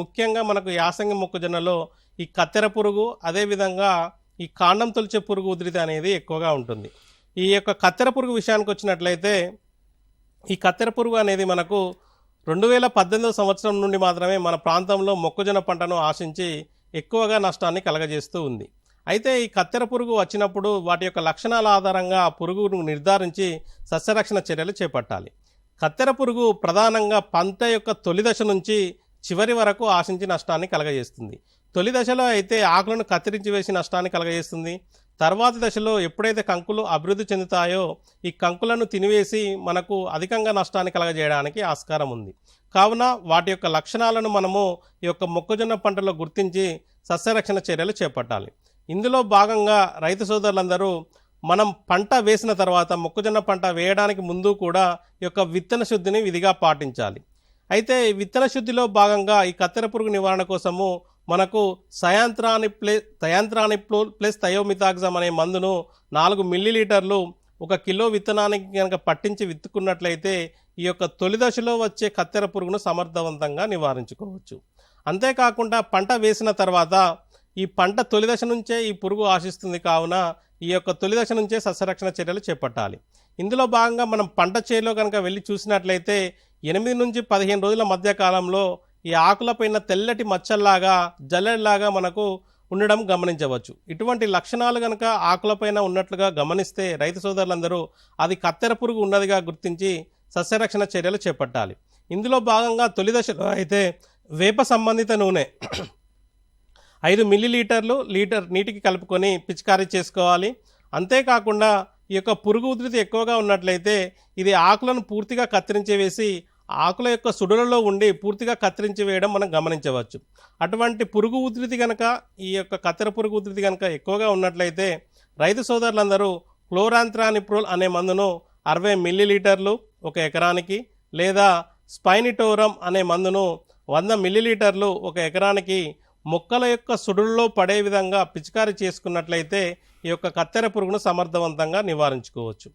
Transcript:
ముఖ్యంగా మనకు యాసంగి మొక్కజొన్నలో ఈ కత్తెర పురుగు అదేవిధంగా ఈ కాండం తొలిచే పురుగు ఉధృతి అనేది ఎక్కువగా ఉంటుంది. ఈ యొక్క కత్తెర పురుగు విషయానికి వచ్చినట్లయితే ఈ కత్తెర పురుగు అనేది మనకు 2018 సంవత్సరం నుండి మాత్రమే మన ప్రాంతంలో మొక్కజొన్న పంటను ఆశించి ఎక్కువగా నష్టాన్ని కలగజేస్తూ ఉంది. అయితే ఈ కత్తెర పురుగు వచ్చినప్పుడు వాటి యొక్క లక్షణాల ఆధారంగా ఆ పురుగును నిర్ధారించి సస్యరక్షణ చర్యలు చేపట్టాలి. కత్తెర పురుగు ప్రధానంగా పంట యొక్క తొలి దశ నుంచి చివరి వరకు ఆశించి నష్టాన్ని కలగజేస్తుంది. తొలి దశలో అయితే ఆకులను కత్తిరించి వేసి నష్టాన్ని కలగజేస్తుంది. తర్వాతి దశలో ఎప్పుడైతే కంకులు అభివృద్ధి చెందుతాయో ఈ కంకులను తినివేసి మనకు అధికంగా నష్టాన్ని కలగజేయడానికి ఆస్కారం ఉంది. కావున వాటి యొక్క లక్షణాలను మనము ఈ యొక్క మొక్కజొన్న పంటలో గుర్తించి సస్యరక్షణ చర్యలు చేపట్టాలి. ఇందులో భాగంగా రైతు సోదరులందరూ మనం పంట వేసిన తర్వాత మొక్కజొన్న పంట వేయడానికి ముందు కూడా ఈ యొక్క విత్తన శుద్ధిని విధిగా పాటించాలి. అయితే విత్తన శుద్ధిలో భాగంగా ఈ కత్తెర పురుగు నివారణ కోసము మనకు థయాంత్రానిప్రోల్ ప్లస్ థయోమిథాక్సమ్ అనే మందును 4 మిల్లీలీటర్లు 1 కిలో విత్తనానికి కనుక పట్టించి విత్తుకున్నట్లయితే ఈ యొక్క తొలి దశలో వచ్చే కత్తెర పురుగును సమర్థవంతంగా నివారించుకోవచ్చు. అంతేకాకుండా పంట వేసిన తర్వాత ఈ పంట తొలి దశ నుంచే ఈ పురుగు ఆశిస్తుంది. కావున ఈ యొక్క తొలి దశ నుంచే సస్యరక్షణ చర్యలు చేపట్టాలి. ఇందులో భాగంగా మనం పంట చేలో కనుక వెళ్ళి చూసినట్లయితే 8 నుంచి 15 రోజుల మధ్య కాలంలో ఈ ఆకులపైన తెల్లటి మచ్చల్లాగా జల్లెడలాగా మనకు ఉండడం గమనించవచ్చు. ఇటువంటి లక్షణాలు కనుక ఆకులపైన ఉన్నట్లుగా గమనిస్తే రైతు సోదరులందరూ అది కత్తెర పురుగు ఉన్నదిగా గుర్తించి సస్యరక్షణ చర్యలు చేపట్టాలి. ఇందులో భాగంగా తొలి దశలో అయితే వేప సంబంధిత నూనె 5 మిల్లీలీటర్లు లీటర్ నీటికి కలుపుకొని పిచికారీ చేసుకోవాలి. అంతేకాకుండా ఈ యొక్క పురుగు ఉధృతి ఎక్కువగా ఉన్నట్లయితే ఇది ఆకులను పూర్తిగా కత్తిరించి వేసి ఆకుల యొక్క సుడులలో ఉండి పూర్తిగా కత్తిరించి వేయడం మనం గమనించవచ్చు. అటువంటి పురుగు ఉధృతి కనుక ఈ యొక్క కత్తెర పురుగు ఉధృతి కనుక ఎక్కువగా ఉన్నట్లయితే రైతు సోదరులందరూ క్లోరాంత్రానిప్రోల్ అనే మందును 60 మిల్లీలీటర్లు 1 ఎకరానికి లేదా స్పైనిటోరమ్ అనే మందును 100 మిల్లీలీటర్లు 1 ఎకరానికి మొక్కల యొక్క సుడుల్లో పడే విధంగా పిచికారీ చేసుకున్నట్లయితే ఈ యొక్క కత్తెర పురుగును సమర్థవంతంగా నివారించుకోవచ్చు.